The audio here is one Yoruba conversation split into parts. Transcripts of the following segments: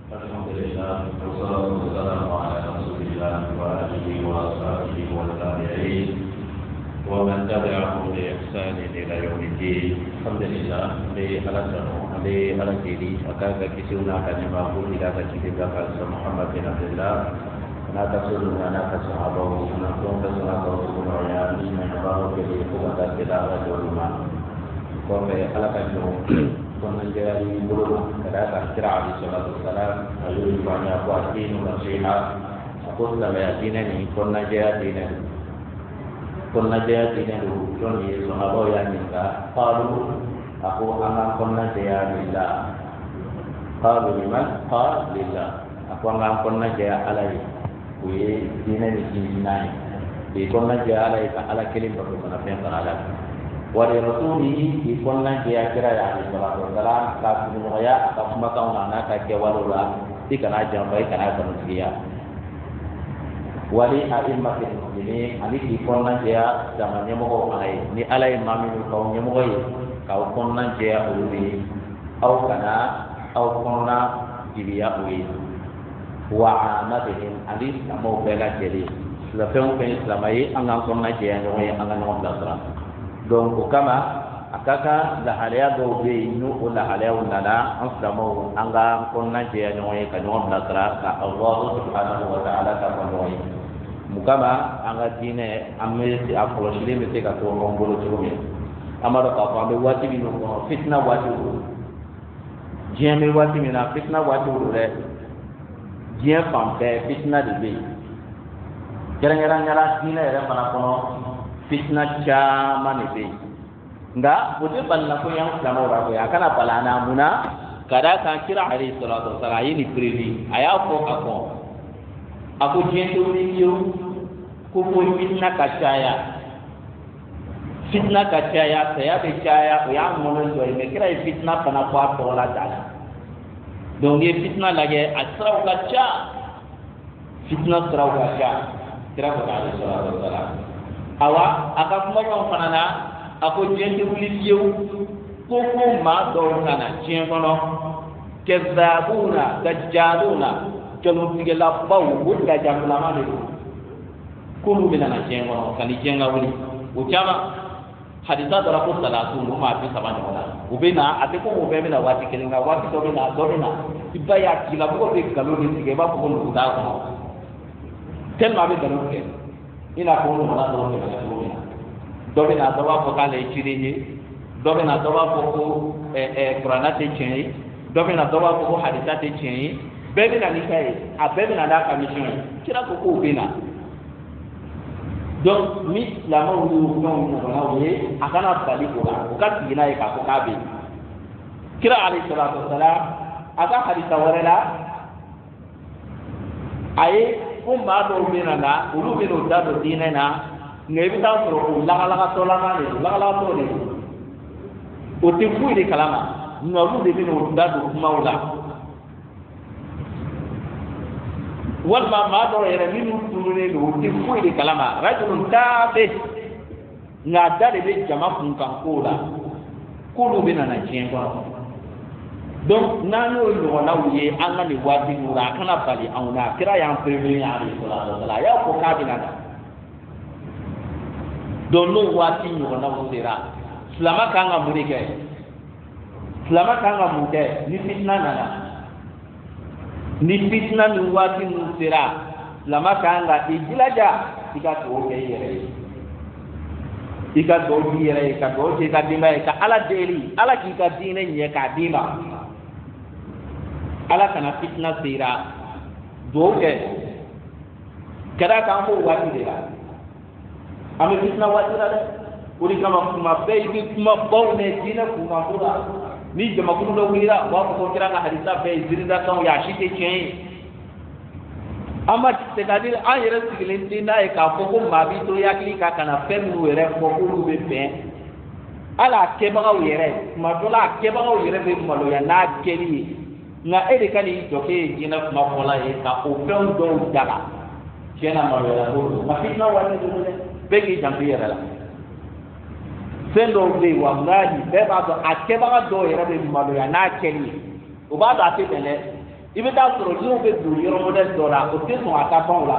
الحمد لله والصلاة والسلام على رسول الله وآله وأصحابه والتابعين ومن تبعهم بإحسان إلى يوم الدين. الحمد لله على كيدي أكاد كسونا كنما قول إلى كتب محمد بن عبد الله نتصلنا نتصحابه ونقوم بصلاته سبحانه من بارك في قوة التلاوة والإيمان وفي على كتب menjadi bulu kadang kira di salat salat lalu banyak kuatin nasihat aku sampai ini pun najah ini dulu kon ye sahabat yang minta qalu aku anak pun najah lillah qalu liman qala lillah aku anak pun najah alai we dina ni nai di pun najah alai ka ala kelim berkata yang terada wali rasulihi di ponna dia kira ya alaihi salatu wasalam ka sunu ya ka kuma ka una ka ke walula dikana jambai kana manusia wali a'immatil muslimin ali di ponna dia zamannya mo ai ni alai mami ko nyemo ko ka ponna dia uli au ponna dibiya uli wa amadihim ali mo bela jadi la feu pe islamai angang ponna dia nyoy angang no dasra donc kama akaka la halaya do be nu la halaya nana aslamo anga konna je nyoy ka nyom nasra ka Allah subhanahu wa ta'ala ka konoi mukama anga dine amme si apolosile mete ka to ngolo chumi amaro ka pa be wati binu ko fitna wati jeme wati mina fitna wati re jeme pampe fitna de be nyara dine re mana kono fitna caman itu, enggak, bukan bala ko yang selama orang ya, karena balana muna, kada kan kira hari salatu salah ini pribadi, ayah aku jentu video, kupu fitna kacaya, saya percaya yang menonjol, mereka fitna pernah buat bola jalan, dong dia fitna lagi asrau kaca, fitna asrau kaca, kira pada salatu salah. Awa aka kuma yon fanana ako jende wuli yew koko ma do nana cien kono kezabuna dajjaluna kelo tigela baw wudda jamlama de kulu binana cien kono kali jenga wuli uchama hadisa dora ko salatu ma bi sabana wala ubina ateko ubena wati kelinga wati to bina ibaya kila ko be galo ni tige ba ko ko da ko tel ma be galo ke ina ko no na do ne do be na do ba ko kale chiri ni do be na do ba ko qur'ana te chen do be na do ba ko hadisa te chen be be na ni kai a be na da commission kira ko be na donc mi la ma wu no na we akana bali ko la ka tina e ka ko ka be kira ali salatu wassalam aka hadisa warela ay umma do binana ulu binu dado dinena ngebi ta so la to la to ni o te fu de kalama ngaru de binu dado maula wal ma do yere minu tunune do te fu de kalama rajulun tabe ngada de be jama kun kan kola kulu binana cien ko donc nanu no na wuye an ga ni wadi nura kana bali auna kira yang premier ya ali sallallahu alaihi ya ko kabina don no wati no na wudira selama kanga murike selama kanga muke ni fitna ni wati nusira selama kanga ijilaja tika to ke yere ika do yere ka do je ka dimba ka ala deli ala ki ka dine nye ka dimba ala kana fitna sira doge kada ka mo wati de la ame fitna wati la de uri kama kuma baby kuma bawne dina kuma kula ni jama kunu do wira wa ko kira ka hadisa be zirinda kan ya shite chen ama te kadir an yere sigilin dina e ka ko ma bi to yakli ka kana femu were ko ko be pe ala kebaga yere ma dola kebaga yere be malo ya na keli nga ede kali joke jina kuma fola e ka o fen do daga jena ma wala ko ma fitna wala do ne begi jambiera la sendo be wallahi be ba do akeba do yere be malo ya na keli o ba do ate bele i bɛ taa sɔrɔ n'u bɛ don yɔrɔ modèle dɔ la o tɛ sɔn a ka fɛnw la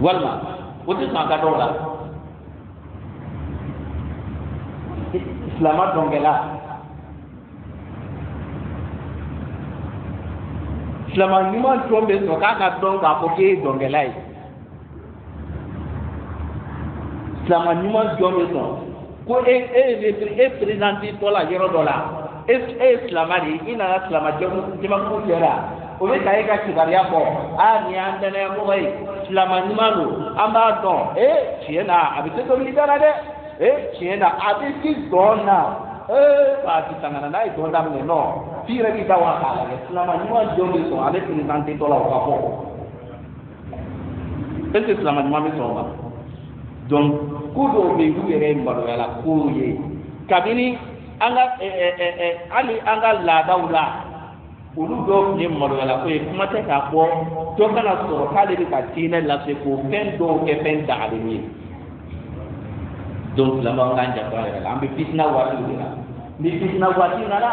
walima o tɛ sɔn a ka dɔw la silamɛ dɔnkɛla silamɛ ɲuman jɔn bɛ sɔrɔ k'a ka dɔn k'a fɔ k'e ye dɔnkɛla ye silamɛ ɲuman jɔn bɛ sɔrɔ ko e présidenti tɔ la yɔrɔ dɔ la e ye silamɛ de ye i nana silamɛ jamakulu kɛra o bɛ ka e ka kibaruya fɔ nin y'an dɛnɛmɔgɔ ye silamɛ ɲuman don an b'a dɔn tiɲɛ na a bɛ se tobili da la dɛ tiɲɛ na a bɛ si dɔn na a ti tangana n'a ye dɔn daminɛ nɔ f'i yɛrɛ b'i da wa k'a lajɛ silamɛ ɲuman jɔn bɛ sɔn ale présidenti tɔ la o ka fɔ est ce que silamɛ ɲuman bɛ sɔn o ma donc ko dɔw bɛ yen k'u yɛrɛ ye maloyala kow ye kabini an ka hali an ka laadaw la olu dɔw tun ye maloyala ko ye kuma tɛ k'a fɔ dɔ kana sɔrɔ k'ale bɛ ka diinɛ lase k'o fɛn dɔw kɛ fɛn dagalen ye donc silamɛw k'an janto a yɛrɛ la an bɛ fitina waati de la ni fitina waati nana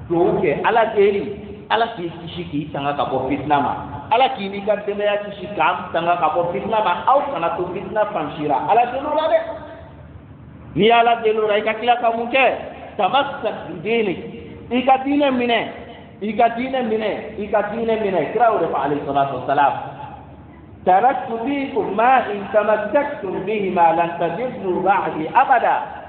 dugawu kɛ ala deli ala k'i kisi k'i tanga ka bɔ fitina ma ala k'i n'i ka denbaya kisi k'an tanga ka bɔ fitina ma aw kana to fitina fansira ala deli o la dɛ n'i ala deli o la i ka tila ka mun kɛ tamassak bidinik i ka diinɛ minɛ i ka diinɛ minɛ i ka diinɛ minɛ kira o de fɔ alayhi salatu wasalam taraktu fiikum ma in tamassaktum bihima lan tadillu ba'di abada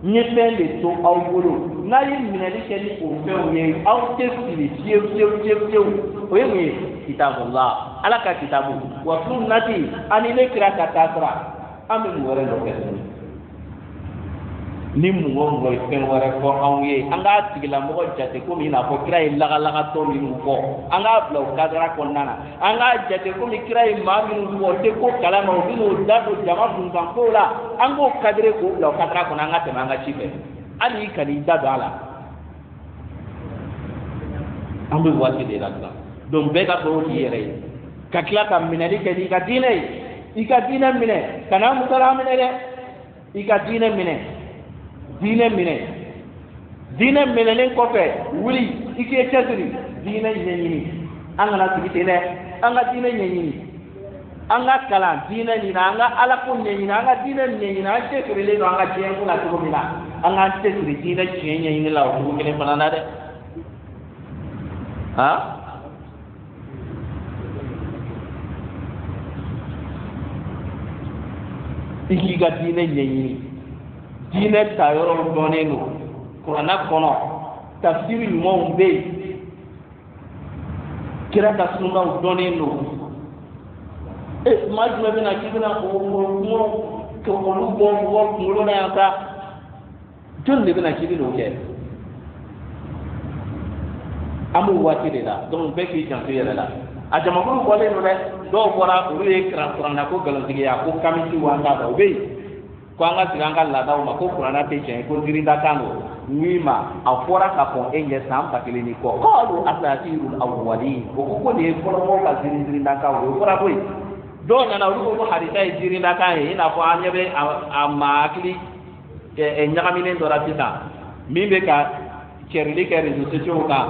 n ye fɛn de to aw bolo n'a ye minɛli kɛ ni o fɛnw ye aw tɛ fili fiyewu fiyewu fiyewu fiyewu o ye mun ye kitabullah ala ka kitabu wa sunnati ani ne kira ka taasira an bɛ mun wɛrɛ dɔ kɛ ni mɔgɔ ye fɛn wɛrɛ fɔ anw ye an k'a tigilamɔgɔ jate komi i n'a fɔ kira ye lagalagatɔ minnu fɔ an k'a bila o kadira kɔnɔna na an k'a jate komi kira ye maa minnu fɔ o tɛ ko kalama u bɛ n'o da don jama kunkan kow la an k'o kadire k'o bila o kadira kɔnɔ an ka tɛmɛ an ka ci fɛ hali i kan'i da don a la an bɛ waati de la sisan donc bɛɛ ka dugawu k'i yɛrɛ ye ka tila ka minɛli kɛ n'i ka diinɛ ye i ka diinɛ minɛ kana musala minɛ dɛ i ka diinɛ minɛ. diinɛ minɛ diinɛ minɛlen kɔfɛ wuli i k'i cɛsiri diinɛ ɲɛɲini an kana sigi ten dɛ an ka diinɛ ɲɛɲini an ka kalan diinɛ ɲini an ka alako ɲɛɲini an ka diinɛ ɲɛɲini an cɛsirilen don an ka diɲɛ ko la cogo min na an k'an cɛsiri diinɛ tiɲɛ ɲɛɲini la o cogo kelen fana na dɛ i k'i ka diinɛ ɲɛɲini diinɛ ta yɔrɔw dɔnnen don kuranɛ kɔnɔ tafsiri ɲumanw bɛ yen kira ka sunnaw dɔnnen don maa jumɛn bɛna k'i bɛna olu bɔ kunkolo la yan sa jɔn de bɛna k'i bɛna o kɛ an b'o waati de la donc bɛɛ k'i janto i yɛrɛ la a jamakulu bɔlen don dɛ dɔw bɔra olu ye kuranɛ ko nkalontigiya ko kamiti wa an t'a dɔn o bɛ yen ko an ka sigi an ka laadaw ma ko kuranɛ tɛ tiɲɛ ko girindakan don n'i ma a fɔra k'a fɔ e ɲɛ san 1000 ni kɔ k'olu asatirul awwalin o ko nin ye fɔlɔmɔgɔw ka girindakan o fɔra koyi dɔw nana olu ko ko hadisa ye girindakan ye i n'a fɔ an ɲɛ bɛ a ma hakili ɲagaminen dɔ la sisan min bɛ ka cɛrili kɛ réseaux sociaux kan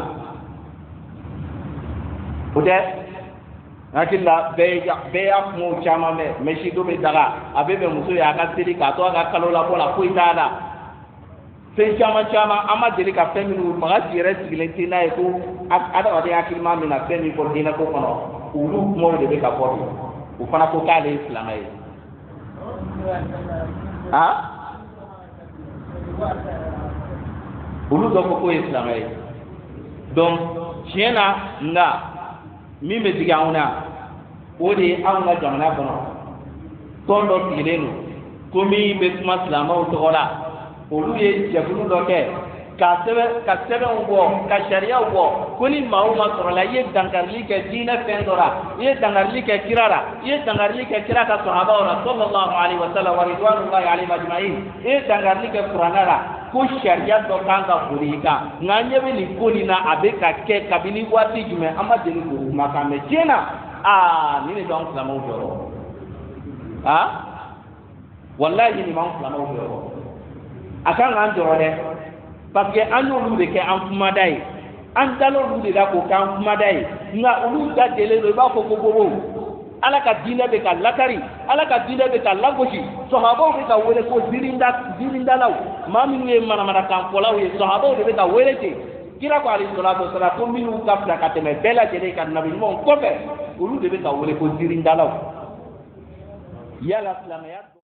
o tɛ hakili la bɛɛ y'a kumaw caman mɛn mɛsi dɔ bɛ daga a bɛ bɛn muso ye a ka seli k'a to a ka kalo labɔ la foyi t'a la fɛn caman caman an ma deli ka fɛn minnu magasi yɛrɛ sigilen tɛ n'a ye ko adamaden hakilima min na fɛn min fɔ diinɛ ko kɔnɔ olu kumaw de bɛ ka fɔ bi o fana ko k'ale ye silamɛ ye olu dɔ ko k'o ye silamɛ ye donc tiɲɛ na nka min bɛ digi anw na o de ye anw ka jamana kɔnɔ tɔn dɔ sigilen don ko min bɛ kuma silamɛw tɔgɔ la olu ye jɛkulu dɔ kɛ ka sɛbɛnw bɔ ka sariyaw bɔ ko ni maa o maa sɔrɔla i ye dankarili kɛ diinɛ fɛn dɔ la i ye dankarili kɛ kira la i ye dankarili kɛ kira ka sahabaw la sallallahu alaihi wa sallam wa ridwanullahi alaihim ajma'in i ye dankarili kɛ kuranɛ la ko sariya dɔ kan ka boli i kan nka an ɲɛ bɛ nin ko nin na a bɛ ka kɛ kabini waati jumɛn an ma deli k'o kumakan mɛn tiɲɛ na nin de b'anw silamɛw jɔrɔ walahi nin b'anw silamɛw jɔrɔ a kan k'an jɔrɔ dɛ parce que an y'olu de kɛ an kumada ye an dal'olu de la k'o k'an kumada ye nka olu da jɛlen don i b'a fɔ ko bobo ala ka diinɛ bɛ ka lakari ala ka diinɛ bɛ ka lagosi sɔhabaw bɛ ka wele ko ziirindalaw maa minnu ye manamanakanfɔlaw ye sɔhabaw de bɛ ka wele ten kira ko alayhi salatu wasalam ko minnu ka fila ka tɛmɛ bɛɛ lajɛlen ka nabi ɲumanw kɔfɛ olu de bɛ ka wele ko ziirindalaw yala silamɛya